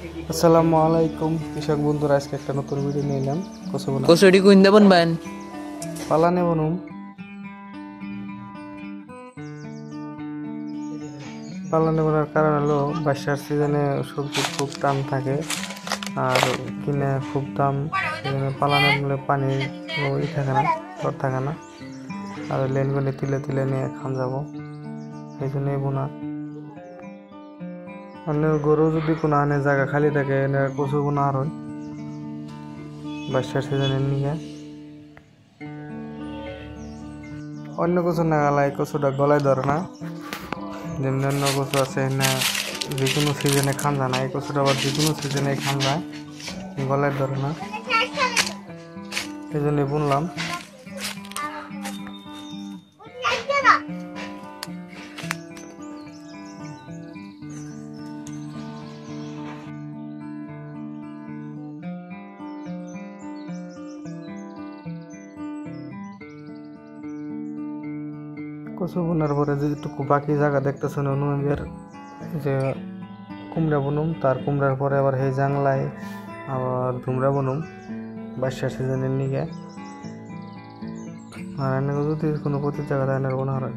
আসসালামু আলাইকুম কৃষক বন্ধুরা, আজকে একটা নতুন ভিডিও নিয়ে এলাম। কচুরি কুইন দেবন বাইন পালানে বনুম। পালানে বনার কারণ হলো বর্ষার সিজনে সবজির খুব দাম থাকে আর কিনে খুব দাম। সেজন্য পালানে বলে পানির ই থাকে না, দর থাকে না, আর লেনগুলি তুলে তুলে নিয়ে খান যাব, এই জন্যই বোনা। অন্য গরু যদি কোনো আনে জায়গা খালি থাকে কচু বোনা আর হয় বর্ষার সিজনের নিয়ে। অন্য কচু না গালা এই কচুটা গলায় ধরে না, যেমনি অন্য কচু আছে না যে কোনো সিজনে খান যায় না, এই কচুটা আবার যে কোনো সিজনে খান যায়, গলায় ধরে না, এই জন্যই বুনলাম। কচু বোনার পরে যেটুকু বাকি জায়গা দেখতেছেন অনুমের যে কুমড়া বুনুম, তার কুমড়ার পরে আবার সেই জাংলায় আবার ধুমরা বুনুম বর্ষার সিজনের নিগে। আর এনে যদি কোনো প্রতি জায়গায় এনে বোনা হয়।